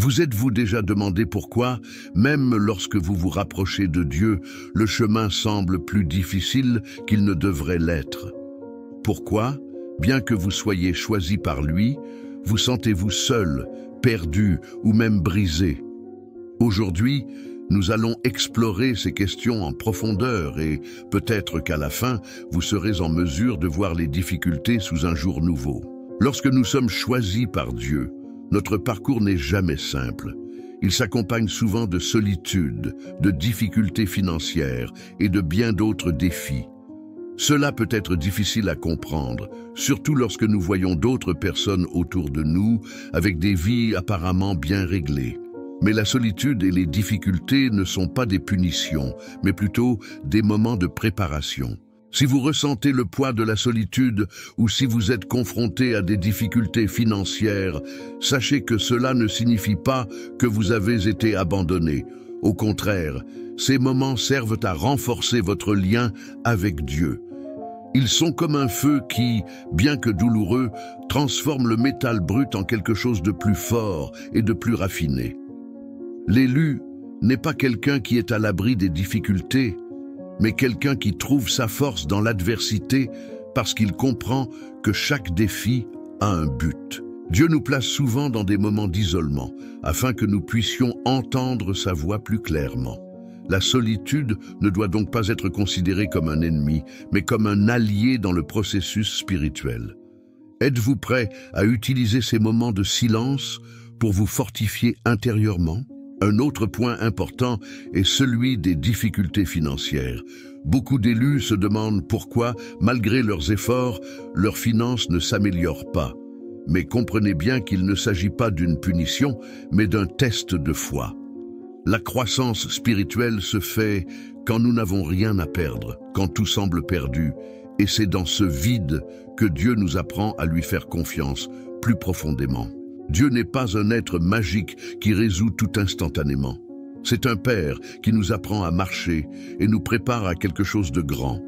Vous êtes-vous déjà demandé pourquoi, même lorsque vous vous rapprochez de Dieu, le chemin semble plus difficile qu'il ne devrait l'être? Pourquoi, bien que vous soyez choisi par lui, vous sentez-vous seul, perdu ou même brisé? Aujourd'hui, nous allons explorer ces questions en profondeur et peut-être qu'à la fin, vous serez en mesure de voir les difficultés sous un jour nouveau. Lorsque nous sommes choisis par Dieu, notre parcours n'est jamais simple. Il s'accompagne souvent de solitude, de difficultés financières et de bien d'autres défis. Cela peut être difficile à comprendre, surtout lorsque nous voyons d'autres personnes autour de nous avec des vies apparemment bien réglées. Mais la solitude et les difficultés ne sont pas des punitions, mais plutôt des moments de préparation. Si vous ressentez le poids de la solitude ou si vous êtes confronté à des difficultés financières, sachez que cela ne signifie pas que vous avez été abandonné. Au contraire, ces moments servent à renforcer votre lien avec Dieu. Ils sont comme un feu qui, bien que douloureux, transforme le métal brut en quelque chose de plus fort et de plus raffiné. L'élu n'est pas quelqu'un qui est à l'abri des difficultés, mais quelqu'un qui trouve sa force dans l'adversité parce qu'il comprend que chaque défi a un but. Dieu nous place souvent dans des moments d'isolement, afin que nous puissions entendre sa voix plus clairement. La solitude ne doit donc pas être considérée comme un ennemi, mais comme un allié dans le processus spirituel. Êtes-vous prêt à utiliser ces moments de silence pour vous fortifier intérieurement? Un autre point important est celui des difficultés financières. Beaucoup d'élus se demandent pourquoi, malgré leurs efforts, leurs finances ne s'améliorent pas. Mais comprenez bien qu'il ne s'agit pas d'une punition, mais d'un test de foi. La croissance spirituelle se fait quand nous n'avons rien à perdre, quand tout semble perdu, et c'est dans ce vide que Dieu nous apprend à lui faire confiance plus profondément. Dieu n'est pas un être magique qui résout tout instantanément. C'est un Père qui nous apprend à marcher et nous prépare à quelque chose de grand.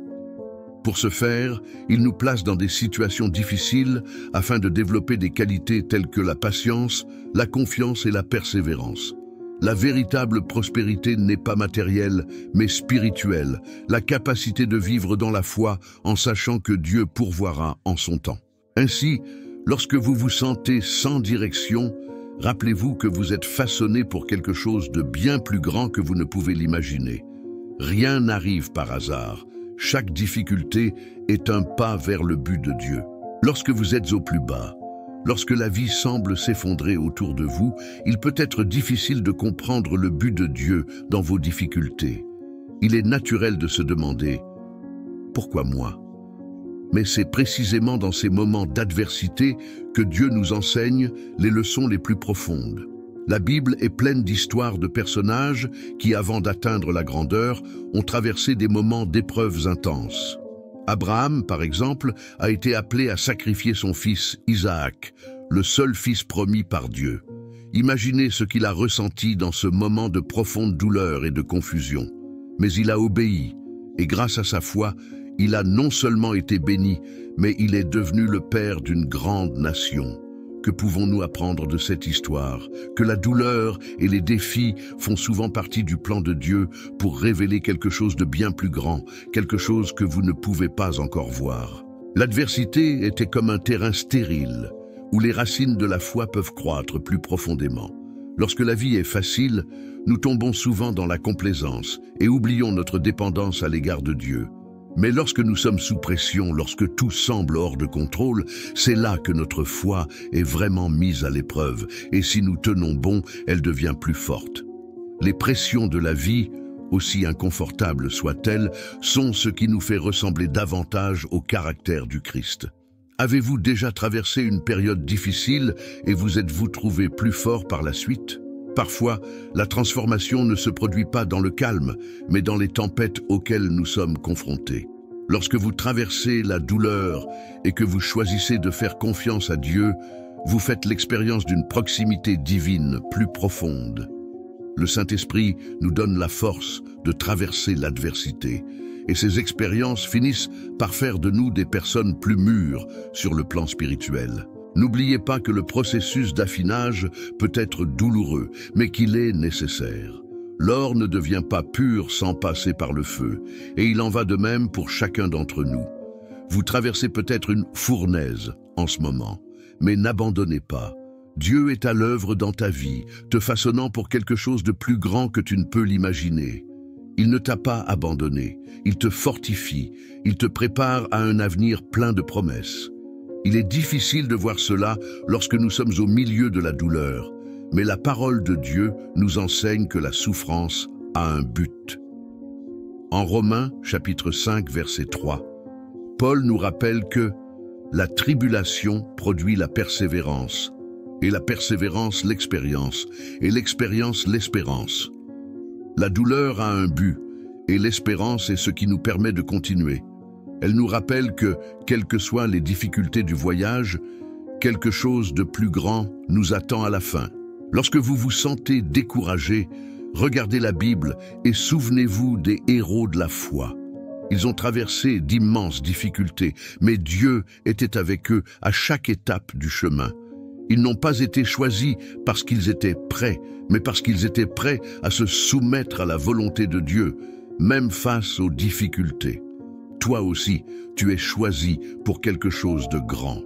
Pour ce faire, il nous place dans des situations difficiles afin de développer des qualités telles que la patience, la confiance et la persévérance. La véritable prospérité n'est pas matérielle, mais spirituelle, la capacité de vivre dans la foi en sachant que Dieu pourvoira en son temps. Ainsi, lorsque vous vous sentez sans direction, rappelez-vous que vous êtes façonné pour quelque chose de bien plus grand que vous ne pouvez l'imaginer. Rien n'arrive par hasard. Chaque difficulté est un pas vers le but de Dieu. Lorsque vous êtes au plus bas, lorsque la vie semble s'effondrer autour de vous, il peut être difficile de comprendre le but de Dieu dans vos difficultés. Il est naturel de se demander « Pourquoi moi ?» Mais c'est précisément dans ces moments d'adversité que Dieu nous enseigne les leçons les plus profondes. La Bible est pleine d'histoires de personnages qui, avant d'atteindre la grandeur, ont traversé des moments d'épreuves intenses. Abraham, par exemple, a été appelé à sacrifier son fils Isaac, le seul fils promis par Dieu. Imaginez ce qu'il a ressenti dans ce moment de profonde douleur et de confusion. Mais il a obéi, et grâce à sa foi, il a non seulement été béni, mais il est devenu le père d'une grande nation. Que pouvons-nous apprendre de cette histoire? Que la douleur et les défis font souvent partie du plan de Dieu pour révéler quelque chose de bien plus grand, quelque chose que vous ne pouvez pas encore voir. L'adversité était comme un terrain stérile, où les racines de la foi peuvent croître plus profondément. Lorsque la vie est facile, nous tombons souvent dans la complaisance et oublions notre dépendance à l'égard de Dieu. Mais lorsque nous sommes sous pression, lorsque tout semble hors de contrôle, c'est là que notre foi est vraiment mise à l'épreuve, et si nous tenons bon, elle devient plus forte. Les pressions de la vie, aussi inconfortables soient-elles, sont ce qui nous fait ressembler davantage au caractère du Christ. Avez-vous déjà traversé une période difficile et vous êtes-vous trouvé plus fort par la suite ? Parfois, la transformation ne se produit pas dans le calme, mais dans les tempêtes auxquelles nous sommes confrontés. Lorsque vous traversez la douleur et que vous choisissez de faire confiance à Dieu, vous faites l'expérience d'une proximité divine plus profonde. Le Saint-Esprit nous donne la force de traverser l'adversité, et ces expériences finissent par faire de nous des personnes plus mûres sur le plan spirituel. N'oubliez pas que le processus d'affinage peut être douloureux, mais qu'il est nécessaire. L'or ne devient pas pur sans passer par le feu, et il en va de même pour chacun d'entre nous. Vous traversez peut-être une fournaise en ce moment, mais n'abandonnez pas. Dieu est à l'œuvre dans ta vie, te façonnant pour quelque chose de plus grand que tu ne peux l'imaginer. Il ne t'a pas abandonné, il te fortifie, il te prépare à un avenir plein de promesses. Il est difficile de voir cela lorsque nous sommes au milieu de la douleur, mais la parole de Dieu nous enseigne que la souffrance a un but. En Romains, chapitre 5, verset 3, Paul nous rappelle que la tribulation produit la persévérance, et la persévérance l'expérience, et l'expérience l'espérance. La douleur a un but, et l'espérance est ce qui nous permet de continuer. Elle nous rappelle que, quelles que soient les difficultés du voyage, quelque chose de plus grand nous attend à la fin. Lorsque vous vous sentez découragé, regardez la Bible et souvenez-vous des héros de la foi. Ils ont traversé d'immenses difficultés, mais Dieu était avec eux à chaque étape du chemin. Ils n'ont pas été choisis parce qu'ils étaient prêts, mais parce qu'ils étaient prêts à se soumettre à la volonté de Dieu, même face aux difficultés. Toi aussi, tu es choisi pour quelque chose de grand.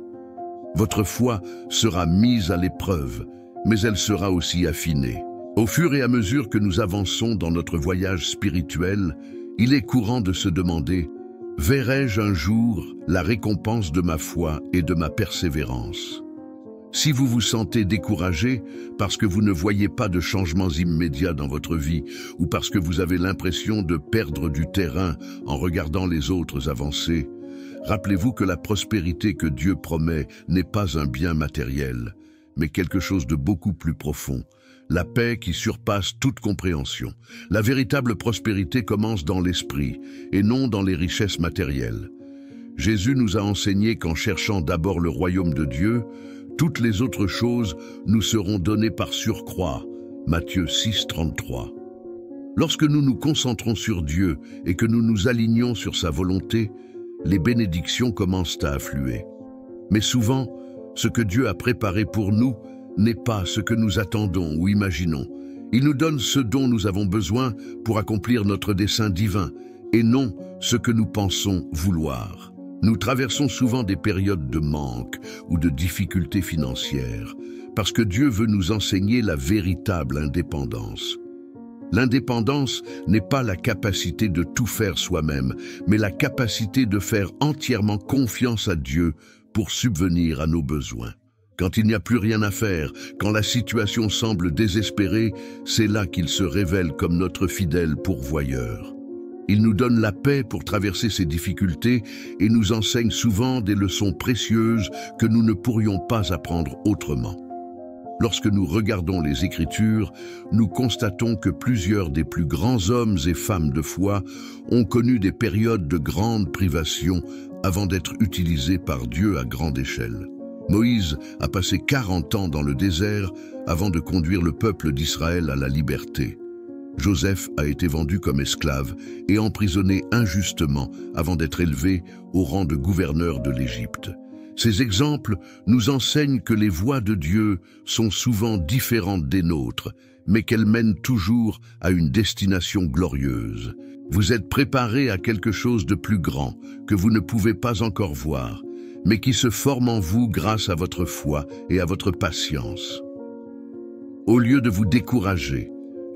Votre foi sera mise à l'épreuve, mais elle sera aussi affinée. Au fur et à mesure que nous avançons dans notre voyage spirituel, il est courant de se demander « Verrai-je un jour la récompense de ma foi et de ma persévérance ?» Si vous vous sentez découragé parce que vous ne voyez pas de changements immédiats dans votre vie ou parce que vous avez l'impression de perdre du terrain en regardant les autres avancer, rappelez-vous que la prospérité que Dieu promet n'est pas un bien matériel, mais quelque chose de beaucoup plus profond, la paix qui surpasse toute compréhension. La véritable prospérité commence dans l'esprit et non dans les richesses matérielles. Jésus nous a enseigné qu'en cherchant d'abord le royaume de Dieu, toutes les autres choses nous seront données par surcroît. Matthieu 6, 33. Lorsque nous nous concentrons sur Dieu et que nous nous alignons sur sa volonté, les bénédictions commencent à affluer. Mais souvent, ce que Dieu a préparé pour nous n'est pas ce que nous attendons ou imaginons. Il nous donne ce dont nous avons besoin pour accomplir notre dessein divin, et non ce que nous pensons vouloir. Nous traversons souvent des périodes de manque ou de difficultés financières, parce que Dieu veut nous enseigner la véritable indépendance. L'indépendance n'est pas la capacité de tout faire soi-même, mais la capacité de faire entièrement confiance à Dieu pour subvenir à nos besoins. Quand il n'y a plus rien à faire, quand la situation semble désespérée, c'est là qu'il se révèle comme notre fidèle pourvoyeur. Il nous donne la paix pour traverser ces difficultés et nous enseigne souvent des leçons précieuses que nous ne pourrions pas apprendre autrement. Lorsque nous regardons les Écritures, nous constatons que plusieurs des plus grands hommes et femmes de foi ont connu des périodes de grande privation avant d'être utilisés par Dieu à grande échelle. Moïse a passé 40 ans dans le désert avant de conduire le peuple d'Israël à la liberté. Joseph a été vendu comme esclave et emprisonné injustement avant d'être élevé au rang de gouverneur de l'Égypte. Ces exemples nous enseignent que les voies de Dieu sont souvent différentes des nôtres, mais qu'elles mènent toujours à une destination glorieuse. Vous êtes préparés à quelque chose de plus grand que vous ne pouvez pas encore voir, mais qui se forme en vous grâce à votre foi et à votre patience. Au lieu de vous décourager,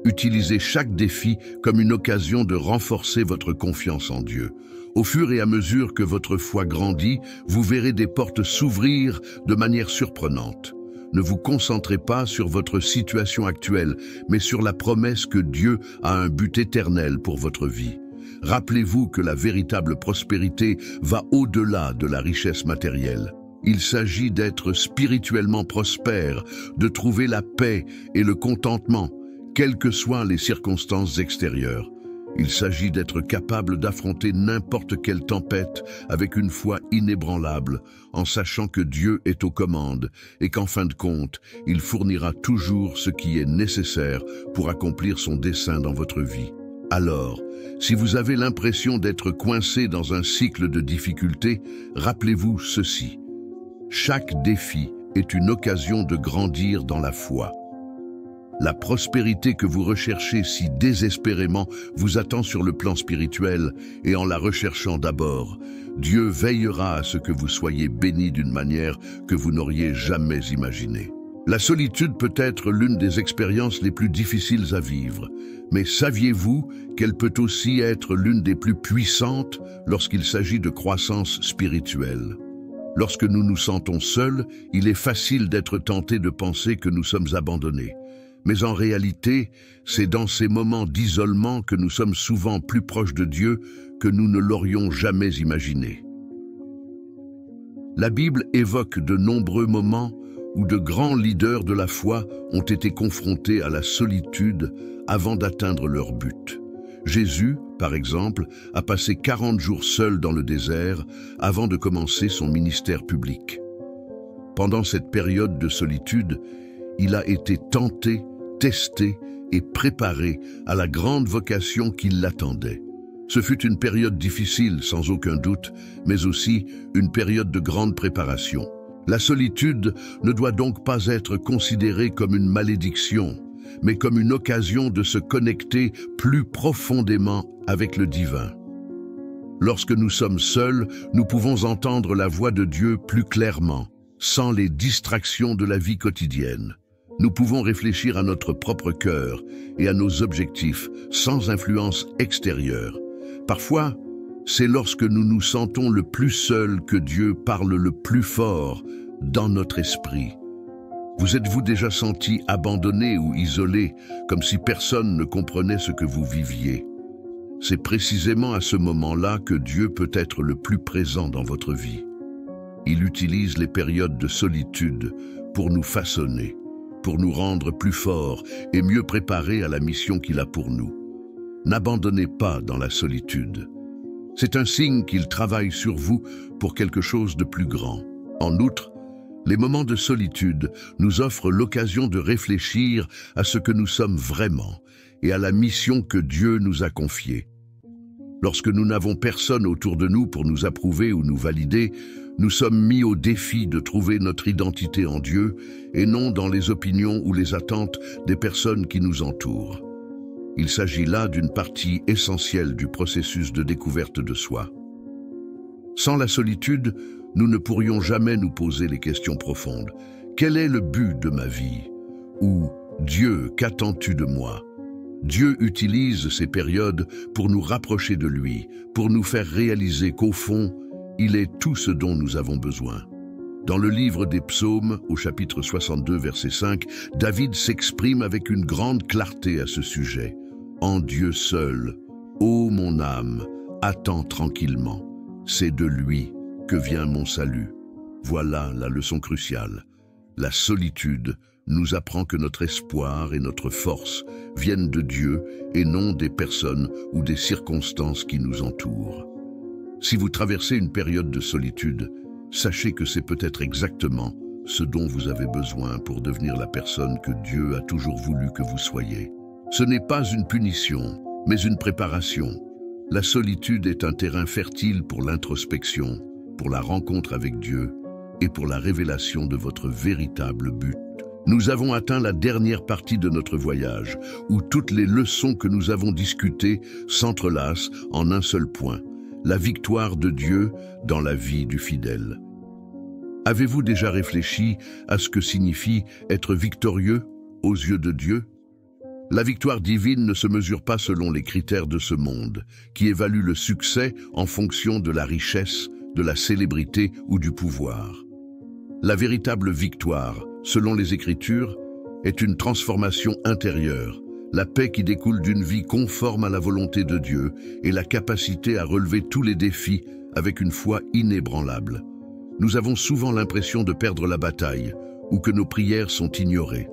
utilisez chaque défi comme une occasion de renforcer votre confiance en Dieu. Au fur et à mesure que votre foi grandit, vous verrez des portes s'ouvrir de manière surprenante. Ne vous concentrez pas sur votre situation actuelle, mais sur la promesse que Dieu a un but éternel pour votre vie. Rappelez-vous que la véritable prospérité va au-delà de la richesse matérielle. Il s'agit d'être spirituellement prospère, de trouver la paix et le contentement, quelles que soient les circonstances extérieures. Il s'agit d'être capable d'affronter n'importe quelle tempête avec une foi inébranlable, en sachant que Dieu est aux commandes et qu'en fin de compte, il fournira toujours ce qui est nécessaire pour accomplir son dessein dans votre vie. Alors, si vous avez l'impression d'être coincé dans un cycle de difficultés, rappelez-vous ceci. Chaque défi est une occasion de grandir dans la foi. La prospérité que vous recherchez si désespérément vous attend sur le plan spirituel, et en la recherchant d'abord, Dieu veillera à ce que vous soyez bénis d'une manière que vous n'auriez jamais imaginée. La solitude peut être l'une des expériences les plus difficiles à vivre, mais saviez-vous qu'elle peut aussi être l'une des plus puissantes lorsqu'il s'agit de croissance spirituelle? Lorsque nous nous sentons seuls, il est facile d'être tenté de penser que nous sommes abandonnés. Mais en réalité, c'est dans ces moments d'isolement que nous sommes souvent plus proches de Dieu que nous ne l'aurions jamais imaginé. La Bible évoque de nombreux moments où de grands leaders de la foi ont été confrontés à la solitude avant d'atteindre leur but. Jésus, par exemple, a passé 40 jours seul dans le désert avant de commencer son ministère public. Pendant cette période de solitude, il a été tenté, testé et préparé à la grande vocation qui l'attendait. Ce fut une période difficile, sans aucun doute, mais aussi une période de grande préparation. La solitude ne doit donc pas être considérée comme une malédiction, mais comme une occasion de se connecter plus profondément avec le divin. Lorsque nous sommes seuls, nous pouvons entendre la voix de Dieu plus clairement, sans les distractions de la vie quotidienne. Nous pouvons réfléchir à notre propre cœur et à nos objectifs sans influence extérieure. Parfois, c'est lorsque nous nous sentons le plus seuls que Dieu parle le plus fort dans notre esprit. Vous êtes-vous déjà senti abandonné ou isolé, comme si personne ne comprenait ce que vous viviez? C'est précisément à ce moment-là que Dieu peut être le plus présent dans votre vie. Il utilise les périodes de solitude pour nous façonner, pour nous rendre plus forts et mieux préparés à la mission qu'il a pour nous. N'abandonnez pas dans la solitude. C'est un signe qu'il travaille sur vous pour quelque chose de plus grand. En outre, les moments de solitude nous offrent l'occasion de réfléchir à ce que nous sommes vraiment et à la mission que Dieu nous a confiée. Lorsque nous n'avons personne autour de nous pour nous approuver ou nous valider, nous sommes mis au défi de trouver notre identité en Dieu et non dans les opinions ou les attentes des personnes qui nous entourent. Il s'agit là d'une partie essentielle du processus de découverte de soi. Sans la solitude, nous ne pourrions jamais nous poser les questions profondes. Quel est le but de ma vie? Ou Dieu, qu'attends-tu de moi? Dieu utilise ces périodes pour nous rapprocher de lui, pour nous faire réaliser qu'au fond, il est tout ce dont nous avons besoin. Dans le livre des Psaumes, au chapitre 62, verset 5, David s'exprime avec une grande clarté à ce sujet. « En Dieu seul, ô mon âme, attends tranquillement. C'est de lui que vient mon salut. » Voilà la leçon cruciale. La solitude nous apprend que notre espoir et notre force viennent de Dieu et non des personnes ou des circonstances qui nous entourent. Si vous traversez une période de solitude, sachez que c'est peut-être exactement ce dont vous avez besoin pour devenir la personne que Dieu a toujours voulu que vous soyez. Ce n'est pas une punition, mais une préparation. La solitude est un terrain fertile pour l'introspection, pour la rencontre avec Dieu et pour la révélation de votre véritable but. Nous avons atteint la dernière partie de notre voyage, où toutes les leçons que nous avons discutées s'entrelacent en un seul point, la victoire de Dieu dans la vie du fidèle. Avez-vous déjà réfléchi à ce que signifie être victorieux aux yeux de Dieu? La victoire divine ne se mesure pas selon les critères de ce monde, qui évalue le succès en fonction de la richesse, de la célébrité ou du pouvoir. La véritable victoire, selon les Écritures, est une transformation intérieure, la paix qui découle d'une vie conforme à la volonté de Dieu et la capacité à relever tous les défis avec une foi inébranlable. Nous avons souvent l'impression de perdre la bataille ou que nos prières sont ignorées.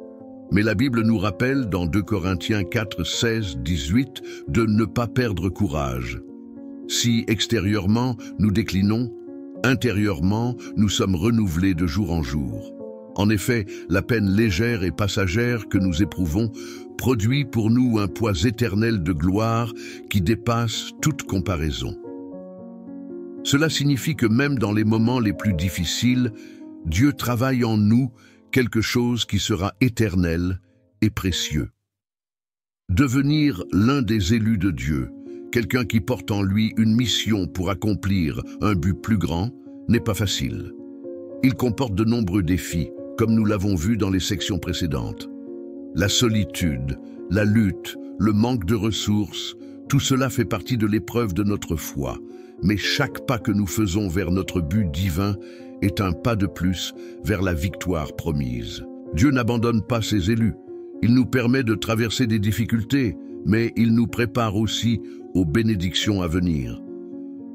Mais la Bible nous rappelle dans 2 Corinthiens 4, 16, 18 de ne pas perdre courage. Si extérieurement nous déclinons, intérieurement nous sommes renouvelés de jour en jour. En effet, la peine légère et passagère que nous éprouvons produit pour nous un poids éternel de gloire qui dépasse toute comparaison. Cela signifie que même dans les moments les plus difficiles, Dieu travaille en nous quelque chose qui sera éternel et précieux. Devenir l'un des élus de Dieu, quelqu'un qui porte en lui une mission pour accomplir un but plus grand, n'est pas facile. Il comporte de nombreux défis, comme nous l'avons vu dans les sections précédentes. La solitude, la lutte, le manque de ressources, tout cela fait partie de l'épreuve de notre foi. Mais chaque pas que nous faisons vers notre but divin est un pas de plus vers la victoire promise. Dieu n'abandonne pas ses élus. Il nous permet de traverser des difficultés, mais il nous prépare aussi aux bénédictions à venir.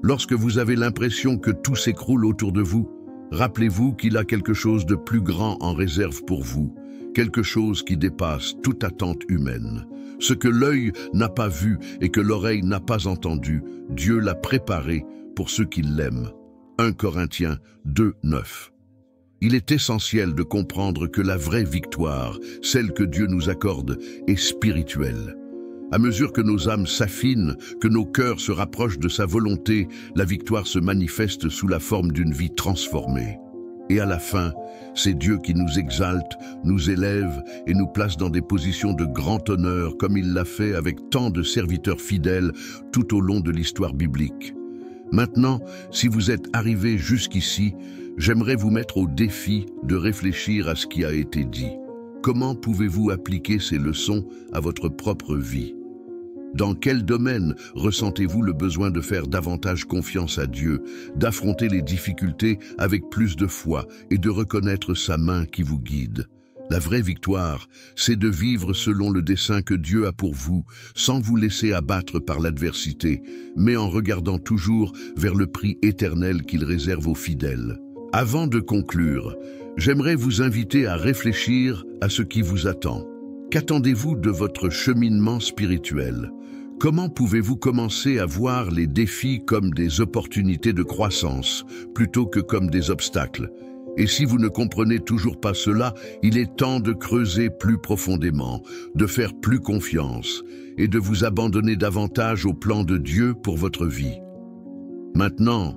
Lorsque vous avez l'impression que tout s'écroule autour de vous, rappelez-vous qu'il a quelque chose de plus grand en réserve pour vous, quelque chose qui dépasse toute attente humaine. Ce que l'œil n'a pas vu et que l'oreille n'a pas entendu, Dieu l'a préparé pour ceux qui l'aiment. 1 Corinthiens 2, 9. Il est essentiel de comprendre que la vraie victoire, celle que Dieu nous accorde, est spirituelle. À mesure que nos âmes s'affinent, que nos cœurs se rapprochent de sa volonté, la victoire se manifeste sous la forme d'une vie transformée. Et à la fin, c'est Dieu qui nous exalte, nous élève et nous place dans des positions de grand honneur comme il l'a fait avec tant de serviteurs fidèles tout au long de l'histoire biblique. Maintenant, si vous êtes arrivés jusqu'ici, j'aimerais vous mettre au défi de réfléchir à ce qui a été dit. Comment pouvez-vous appliquer ces leçons à votre propre vie? Dans quel domaine ressentez-vous le besoin de faire davantage confiance à Dieu, d'affronter les difficultés avec plus de foi et de reconnaître sa main qui vous guide? La vraie victoire, c'est de vivre selon le dessein que Dieu a pour vous, sans vous laisser abattre par l'adversité, mais en regardant toujours vers le prix éternel qu'il réserve aux fidèles. Avant de conclure, j'aimerais vous inviter à réfléchir à ce qui vous attend. Qu'attendez-vous de votre cheminement spirituel? Comment pouvez-vous commencer à voir les défis comme des opportunités de croissance, plutôt que comme des obstacles? Et si vous ne comprenez toujours pas cela, il est temps de creuser plus profondément, de faire plus confiance et de vous abandonner davantage au plan de Dieu pour votre vie. Maintenant,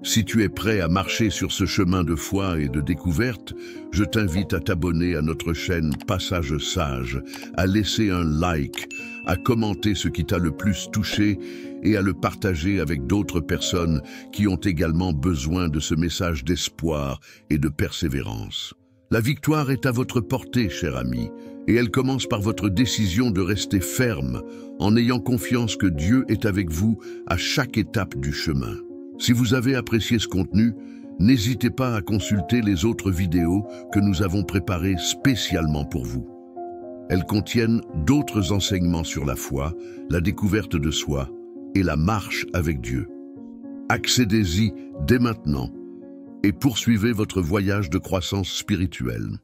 si tu es prêt à marcher sur ce chemin de foi et de découverte, je t'invite à t'abonner à notre chaîne Passage Sage, à laisser un like, à commenter ce qui t'a le plus touché et à le partager avec d'autres personnes qui ont également besoin de ce message d'espoir et de persévérance. La victoire est à votre portée, cher ami, et elle commence par votre décision de rester ferme, en ayant confiance que Dieu est avec vous à chaque étape du chemin. Si vous avez apprécié ce contenu, n'hésitez pas à consulter les autres vidéos que nous avons préparées spécialement pour vous. Elles contiennent d'autres enseignements sur la foi, la découverte de soi et la marche avec Dieu. Accédez-y dès maintenant et poursuivez votre voyage de croissance spirituelle.